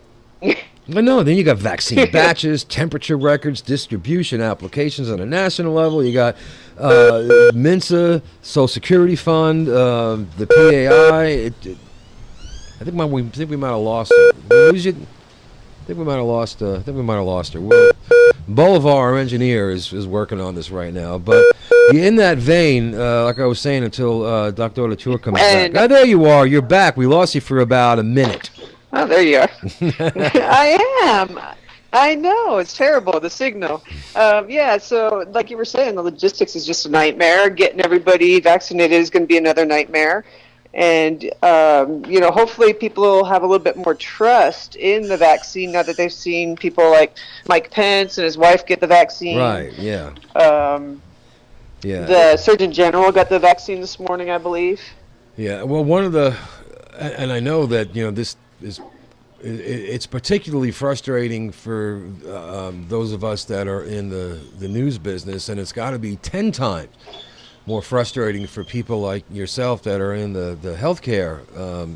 But no, then you got vaccine batches, temperature records, distribution applications on a national level. You got Minsa, Social Security Fund, the PAI. I think we might have lost her. I think we might have lost her. Bolivar, our engineer, is working on this right now. But in that vein, like I was saying, until Dr. Teur comes back. Ah, there you are. You're back. We lost you for about a minute. Oh, there you are. I am. I know. It's terrible, the signal. Yeah, so like you were saying, the logistics is just a nightmare. Getting everybody vaccinated is going to be another nightmare. And, hopefully people will have a little bit more trust in the vaccine now that they've seen people like Mike Pence and his wife get the vaccine. Right, yeah. Yeah. The Surgeon General got the vaccine this morning, I believe. Yeah, well, one of the, and I know that, this is, it's particularly frustrating for those of us that are in the news business, and it's got to be 10 times more frustrating for people like yourself that are in the healthcare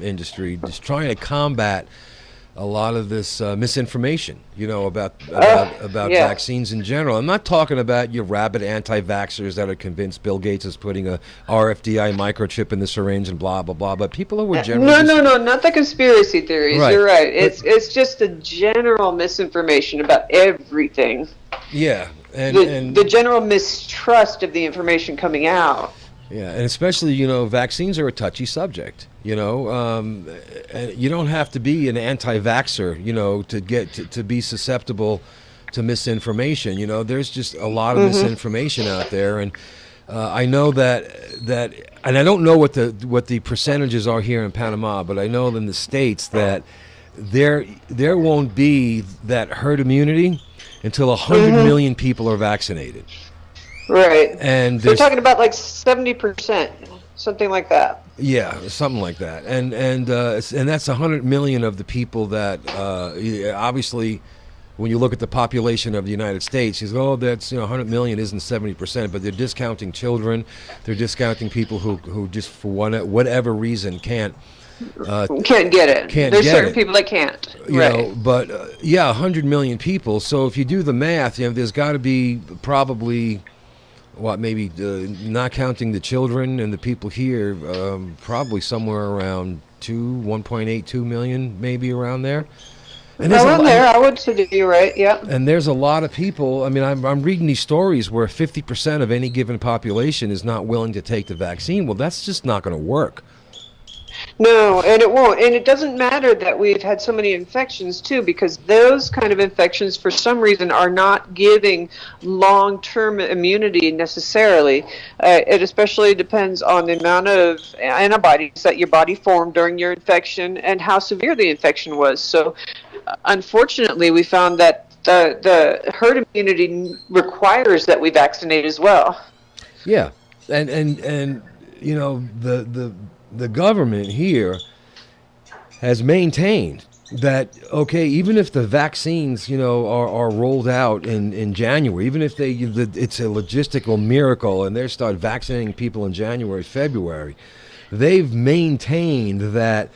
industry, just trying to combat a lot of this misinformation, about vaccines in general. I'm not talking about your rabid anti-vaxxers that are convinced Bill Gates is putting a RFDI microchip in the syringe and blah, blah, blah, but people who are generally... No, not the conspiracy theories. Right. You're right. It's just a general misinformation about everything. Yeah. And the general mistrust of the information coming out. Yeah, and especially, vaccines are a touchy subject, and you don't have to be an anti-vaxxer, to get to be susceptible to misinformation. There's just a lot of misinformation out there, and I know that, and I don't know what the percentages are here in Panama, but I know in the States that there won't be that herd immunity until 100 million people are vaccinated. Right. And they're talking about like 70%, something like that. Yeah, something like that. And that's 100 million of the people that obviously, when you look at the population of the United States, you go, that's 100 million isn't 70%, but they're discounting children, they're discounting people who just for whatever reason can't get it. There's certain people that can't. But 100 million people. So if you do the math, there's got to be probably maybe not counting the children and the people here, probably somewhere around 1.82 million, maybe around there. And around there, I would say you're right. Yeah. And there's a lot of people. I mean, I'm reading these stories where 50% of any given population is not willing to take the vaccine. Well, that's just not going to work. No, and it won't. And it doesn't matter that we've had so many infections, too, because those kind of infections, for some reason, are not giving long-term immunity necessarily. It especially depends on the amount of antibodies that your body formed during your infection and how severe the infection was. So, unfortunately, we found that the herd immunity requires that we vaccinate as well. Yeah, and the government here has maintained that, okay, even if the vaccines, are rolled out in January, even if it's a logistical miracle and they start vaccinating people in January, February, they've maintained that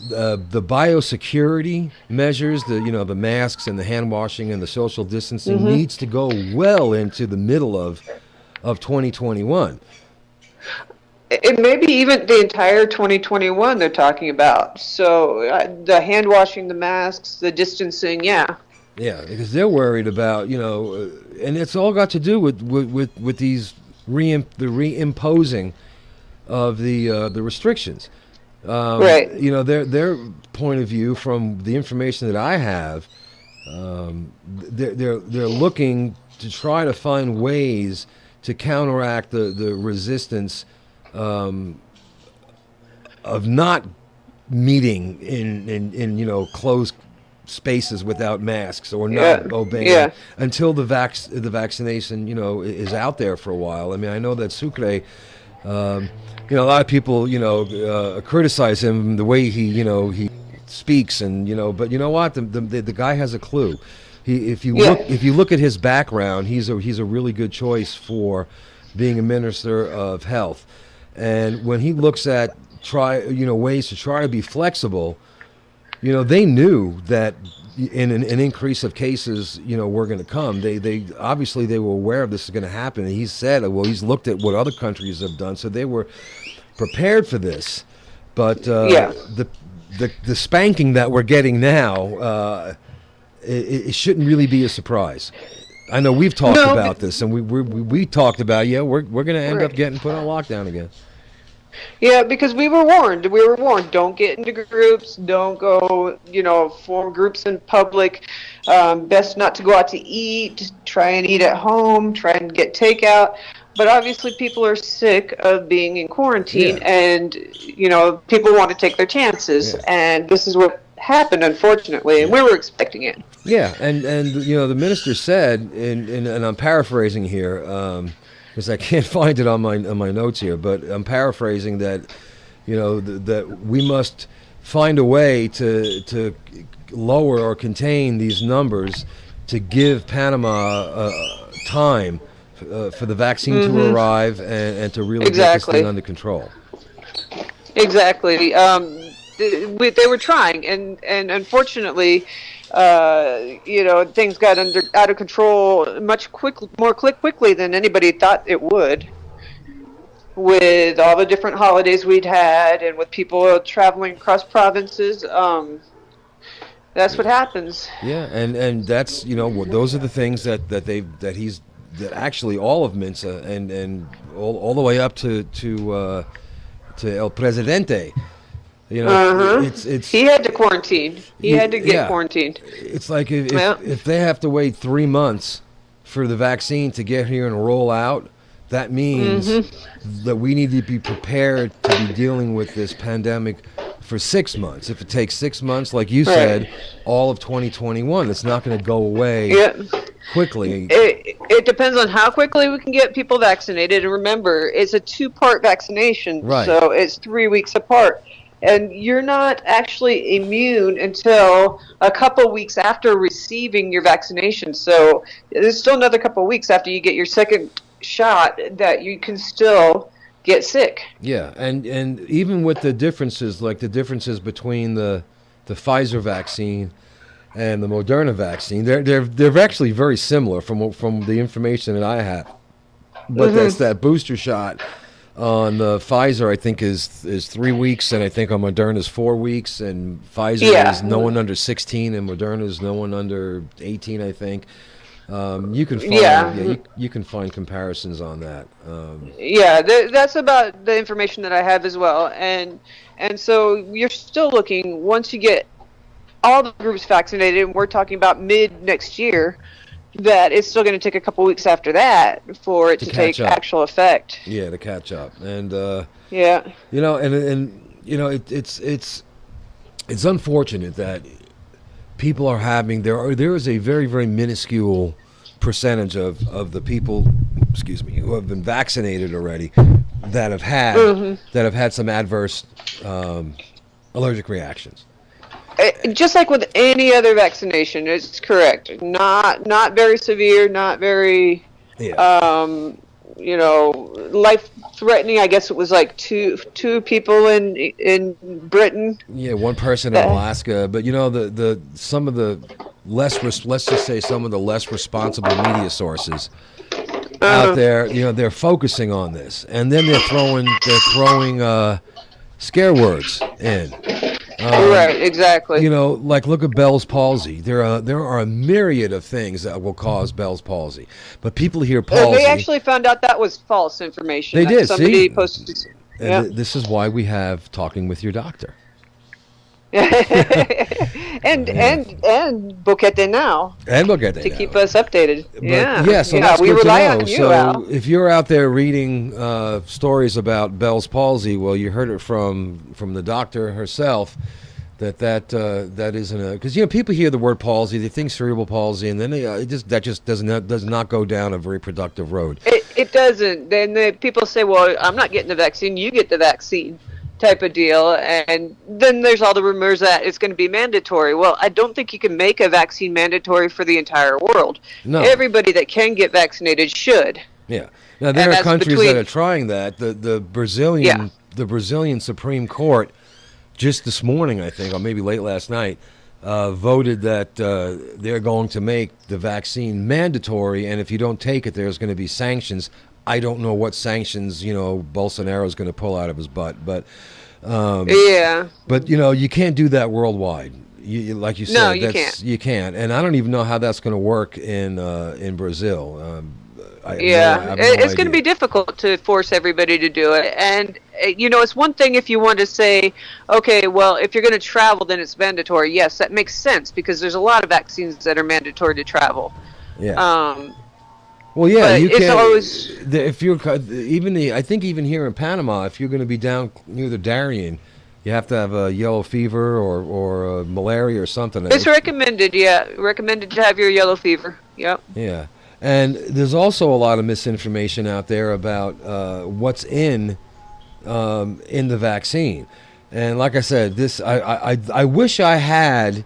the biosecurity measures, the masks and the hand washing and the social distancing needs to go well into the middle of 2021. It may be even the entire 2021 they're talking about. So the hand washing, the masks, the distancing, yeah. Yeah, because they're worried about, and it's all got to do with these the reimposing of the restrictions. Right. Their point of view, from the information that I have, they're looking to try to find ways to counteract the resistance of not meeting in closed spaces without masks or not obeying until the vaccination is out there for a while. I mean, I know that Sucre, a lot of people criticize him the way he speaks, and but you know what, the guy has a clue. If you look at his background, he's a really good choice for being a minister of health. And when he looks at ways to try to be flexible, they knew that in an increase of cases, were going to come. They obviously they were aware of this is going to happen. And he said, well, he's looked at what other countries have done, so they were prepared for this. But the spanking that we're getting now, it shouldn't really be a surprise. I know we've talked No, about this, and we talked about, yeah, we're going to end up right. getting put on lockdown again. Yeah, because we were warned. We were warned. Don't get into groups. Don't go, form groups in public. Best not to go out to eat. Try and eat at home. Try and get takeout. But obviously, people are sick of being in quarantine, Yeah, and people want to take their chances. yeah, And this is what happened, unfortunately, and yeah. we were expecting it. Yeah, and the minister said, and I'm paraphrasing here, because I can't find it on my notes here, but I'm paraphrasing that, that we must find a way to lower or contain these numbers to give Panama time for the vaccine to arrive and to really get this Exactly. thing under control. Exactly. They were trying, and unfortunately, things got out of control more quickly than anybody thought it would. With all the different holidays we'd had, and with people traveling across provinces, that's what happens. Yeah, and that's those are the things that actually all of Minsa and all the way up to El Presidente. It's He had to quarantine. He had to get quarantined. It's like if they have to wait 3 months for the vaccine to get here and roll out, that means that we need to be prepared to be dealing with this pandemic for 6 months. If it takes 6 months, like you said, all of 2021, it's not going to go away quickly. It depends on how quickly we can get people vaccinated. And remember, it's a 2-part vaccination, Right. So it's 3 weeks apart. And you're not actually immune until a couple weeks after receiving your vaccination. So there's still another couple weeks after you get your second shot that you can still get sick. Yeah, and even with the differences, like the differences between the Pfizer vaccine and the Moderna vaccine, they're actually very similar from the information that I have. But that's that booster shot on the Pfizer, I think, is 3 weeks, and I think on Moderna is 4 weeks, and Pfizer is no one under 16, and Moderna is no one under 18, I think. You can find you can find comparisons on that. That's about the information that I have as well, and so you're still looking, once you get all the groups vaccinated, and we're talking about mid next year, that it's still going to take a couple weeks after that for it to take actual effect. Yeah, to catch up, and it's unfortunate that people are having there is a very, very minuscule percentage of the people, who have been vaccinated already that have had some adverse allergic reactions. Just like with any other vaccination, it's correct. Not very severe, not very life-threatening. I guess it was like two people in Britain. Yeah, one person in Alaska. But some of the let's just say some of the less responsible media sources out there, they're focusing on this, and then they're throwing scare words in. Right, exactly. Like look at Bell's palsy. There are a myriad of things that will cause Bell's palsy, but people hear palsy. They actually found out that was false information. They did. Somebody posted. And this is why we have Talking with Your Doctor. and BoqueteNOW. And BoqueteNOW to keep us updated. So we rely on you, So Al. if you're out there reading stories about Bell's palsy, well, you heard it from the doctor herself. That isn't because people hear the word palsy, they think cerebral palsy, and then that just does not go down a very productive road. It doesn't. Then people say, "Well, I'm not getting the vaccine. You get the vaccine." Type of deal, and then there's all the rumors that it's going to be mandatory. Well, I don't think you can make a vaccine mandatory for the entire world. No. Everybody that can get vaccinated should. Yeah. Now there are countries that are trying that. The Brazilian Supreme Court just this morning, I think, or maybe late last night, voted that they're going to make the vaccine mandatory, and if you don't take it, there's going to be sanctions. I don't know what sanctions Bolsonaro is going to pull out of his butt, but Yeah. But you can't do that worldwide. Like you said, No, you can't. You can't, and I don't even know how that's going to work in Brazil. I Yeah, have no it's going to idea. be difficult to force everybody to do it. And, it's one thing if you want to say, okay, well, if you're going to travel, then it's mandatory. Yes, that makes sense because there's a lot of vaccines that are mandatory to travel. Yeah. Um, Well, yeah, but you it's can. always, If you're I think even here in Panama, if you're going to be down near the Darien, you have to have a yellow fever or malaria or something. it's recommended, yeah, recommended to have your yellow fever. Yep. Yeah, and there's also a lot of misinformation out there about what's in the vaccine. And like I said, I wish I had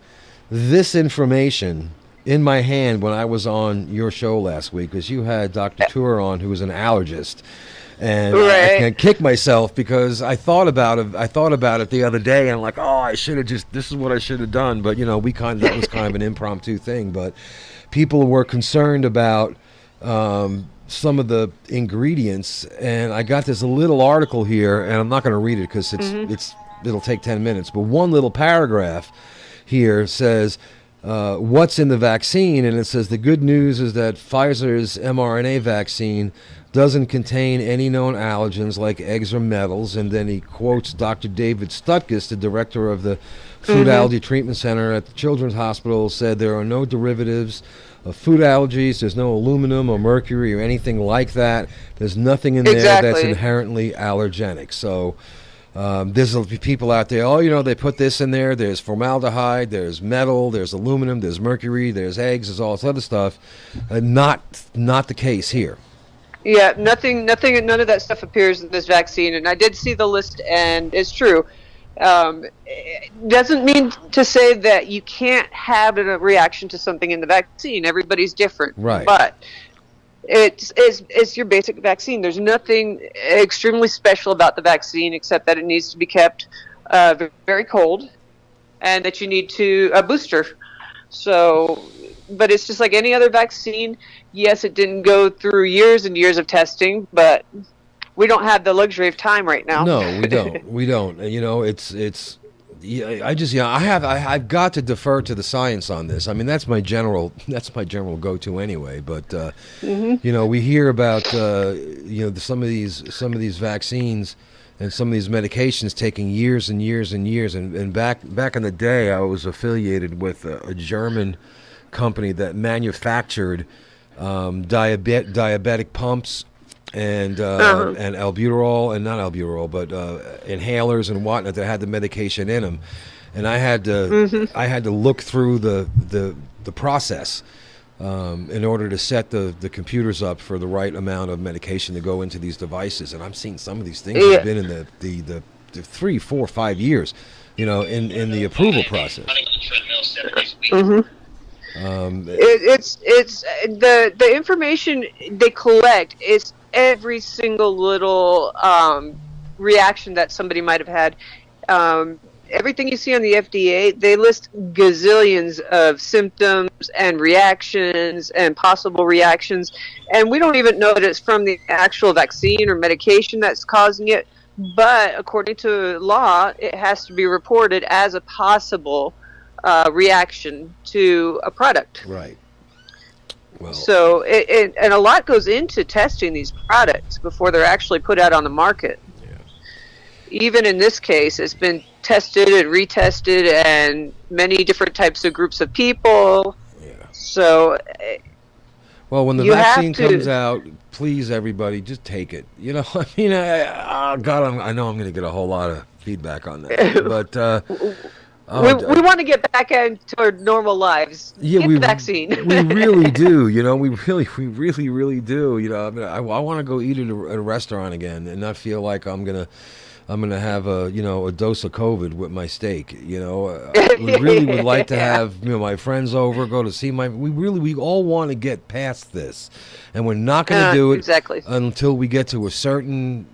this information in my hand when I was on your show last week, because you had Dr. Teur on, who was an allergist. And I Right. can kick myself because I thought about it. I thought about it the other day, and I'm like, oh, I should have just. This is what I should have done. But that was kind of an impromptu thing. But people were concerned about some of the ingredients, and I got this little article here, and I'm not going to read it because it'll take 10 minutes. But one little paragraph here says what's in the vaccine, and it says the good news is that Pfizer's mRNA vaccine doesn't contain any known allergens like eggs or metals. And then he quotes Dr. David Stutkus, the director of the Food Allergy Treatment Center at the Children's Hospital, said there are no derivatives of food allergies. There's no aluminum or mercury or anything like that. There's nothing in there that's Exactly. inherently allergenic. So there's people out there, they put this in there. There's formaldehyde, there's metal, there's aluminum, there's mercury, there's eggs, there's all this other stuff. Not the case here. Yeah, nothing, none of that stuff appears in this vaccine. And I did see the list, and it's true. It doesn't mean to say that you can't have a reaction to something in the vaccine. Everybody's different. Right. But it's your basic vaccine. There's nothing extremely special about the vaccine except that it needs to be kept very cold, and that you need a booster. So, but it's just like any other vaccine. Yes, it didn't go through years and years of testing, but we don't have the luxury of time right now. No, we don't. We don't. I've got to defer to the science on this. I mean, that's my general go-to anyway. But we hear about some of these vaccines and some of these medications taking years and years and years. And back in the day, I was affiliated with a German company that manufactured diabetic pumps and albuterol, and not albuterol, but inhalers and whatnot that had the medication in them. And I had to look through the process in order to set the computers up for the right amount of medication to go into these devices. And I'm seeing some of these things have been in the 3, 4, 5 years, in the approval process. It's the information they collect is every single little reaction that somebody might have had. Everything you see on the FDA, they list gazillions of symptoms and reactions and possible reactions, and we don't even know that it's from the actual vaccine or medication that's causing it. But according to law, it has to be reported as a possible reaction to a product. Right. Well, so and a lot goes into testing these products before they're actually put out on the market. Yeah. Even in this case, it's been tested and retested, and many different types of groups of people. Yeah. So, well, when the vaccine comes out, please, everybody, just take it. I mean, I know I'm going to get a whole lot of feedback on that, but. We want to get back into our normal lives. Yeah, get the vaccine. We really do. We really do. I mean, I want to go eat at a restaurant again and not feel like I'm gonna have a dose of COVID with my steak. We really would like to have my friends over, go to see we all want to get past this, and we're not going to do it until we get to a certain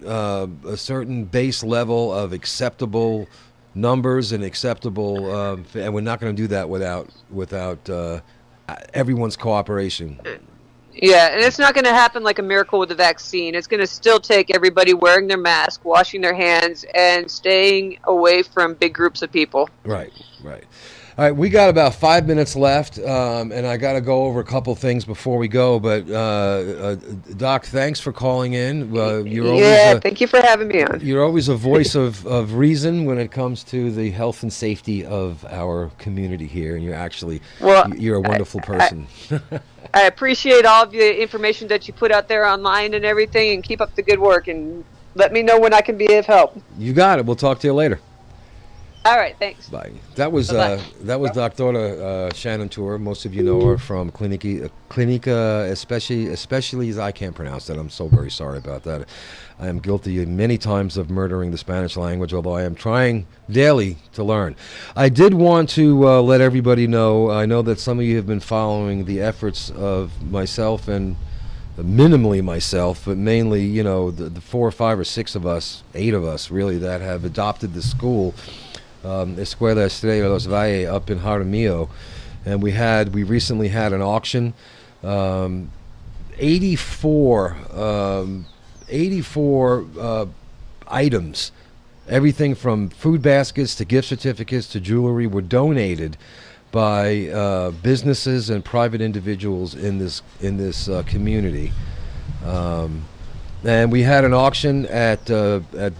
base level of acceptable numbers and acceptable, and we're not going to do that without everyone's cooperation. Yeah, and it's not going to happen like a miracle with the vaccine. It's going to still take everybody wearing their mask, washing their hands, and staying away from big groups of people. Right, right. All right, we got about 5 minutes left, and I got to go over a couple things before we go. But Doc, thanks for calling in. Yeah, thank you for having me on. You're always a voice of reason when it comes to the health and safety of our community here, and you're a wonderful person. I appreciate all of the information that you put out there online and everything, and keep up the good work, and let me know when I can be of help. You got it. We'll talk to you later. All right, thanks. Bye. That was Dr. Shannon Teur. Most of you know her from Clinica, especially as I can't pronounce that. I'm so very sorry about that. I am guilty many times of murdering the Spanish language, although I am trying daily to learn. I did want to let everybody know, I know that some of you have been following the efforts of myself and minimally myself, but mainly, the 4 or 5 or 6 of us, 8 of us really, that have adopted the school, Escuela Estrella de los Valles up in Jaramillo, and we recently had an auction. 84 items, everything from food baskets to gift certificates to jewelry, were donated by businesses and private individuals in this community. And we had an auction at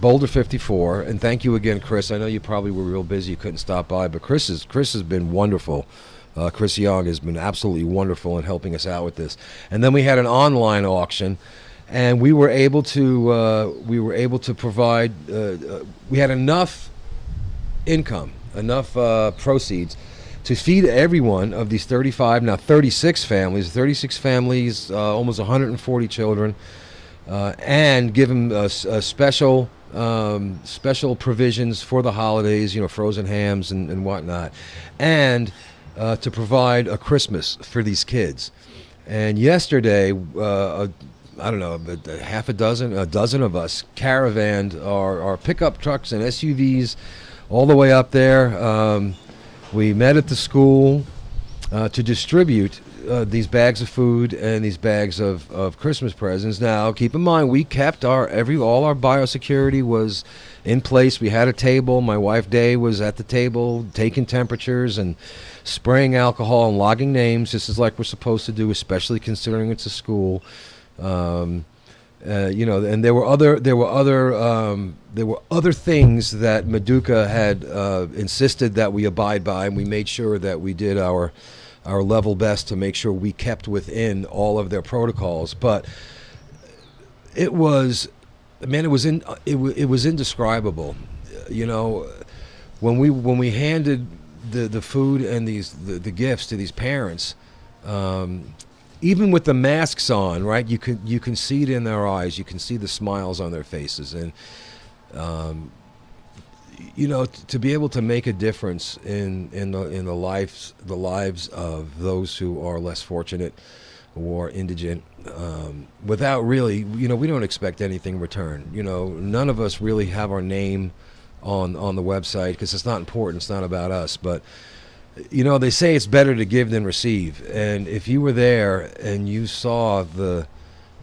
Boulder 54, and thank you again, Chris. I know you probably were real busy, you couldn't stop by, but Chris has been wonderful. Chris Young has been absolutely wonderful in helping us out with this. And then we had an online auction, and we were able to provide. We had enough income, enough proceeds to feed every one of these 36 families, almost 140 children. And give them special provisions for the holidays, frozen hams and whatnot, and to provide a Christmas for these kids. And yesterday, I don't know, a dozen of us caravanned our pickup trucks and SUVs all the way up there. We met at the school to distribute these bags of food and these bags of Christmas presents. Now, keep in mind, we kept all our biosecurity was in place. We had a table. My wife Day was at the table taking temperatures and spraying alcohol and logging names, just as like we're supposed to do, especially considering it's a school. And there were other things that Meduca had insisted that we abide by, and we made sure that we did our level best to make sure we kept within all of their protocols. But it was indescribable. When we handed the food and the gifts to these parents, even with the masks on, right? You can see it in their eyes. You can see the smiles on their faces, and to be able to make a difference in the lives of those who are less fortunate or indigent, without really, we don't expect anything in return. None of us really have our name on the website because it's not important. It's not about us, but they say it's better to give than receive. And if you were there and you saw the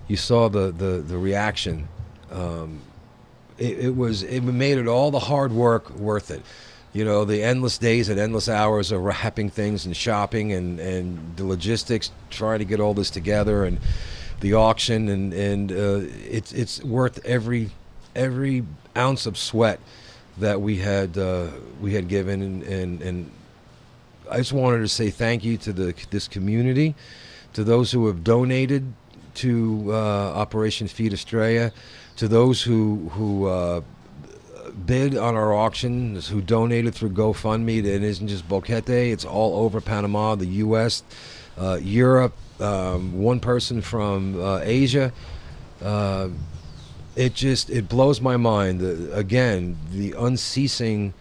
reaction, it made it all the hard work worth it. The endless days and endless hours of wrapping things and shopping and the logistics, trying to get all this together, and the auction, and it's worth every ounce of sweat that we had given, and I just wanted to say thank you to this community, to those who have donated to Operation Feed Estrella, to those who bid on our auctions, who donated through GoFundMe. It isn't just Boquete; it's all over Panama, the U.S., Europe. One person from Asia. It blows my mind. Again, the unceasing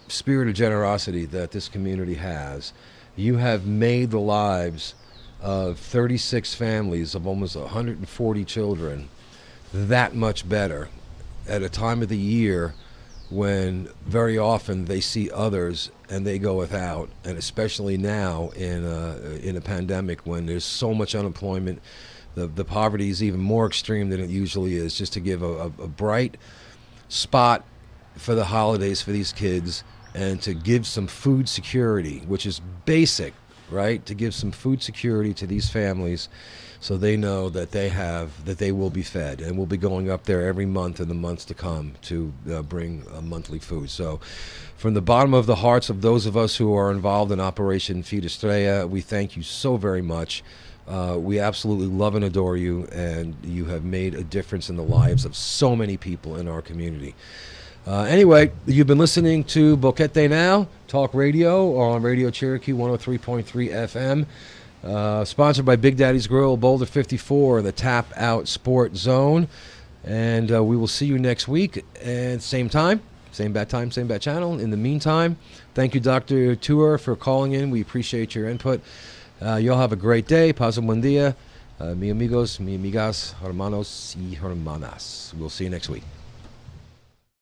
spirit of generosity that this community has. You have made the lives of 36 families of almost 140 children that much better at a time of the year when very often they see others and they go without, and especially now in a pandemic when there's so much unemployment, the poverty is even more extreme than it usually is. Just to give a bright spot for the holidays for these kids, and to give some food security, which is basic, right? To give some food security to these families, so they know that they will be fed, and we'll be going up there every month in the months to come to bring monthly food. So from the bottom of the hearts of those of us who are involved in Operation Feed Estrella, we thank you so very much. We absolutely love and adore you, and you have made a difference in the lives of so many people in our community. Anyway, you've been listening to BoqueteNOW Talk Radio on Radio Cherokee 103.3 FM, sponsored by Big Daddy's Grill, Boulder 54, the Tap Out Sport Zone. And we will see you next week, and same time, same bat channel. In the meantime, thank you, Dr. Teur, for calling in. We appreciate your input. Y'all have a great day. Pasa buen día. Mi amigos, mi amigas, hermanos y hermanas. We'll see you next week.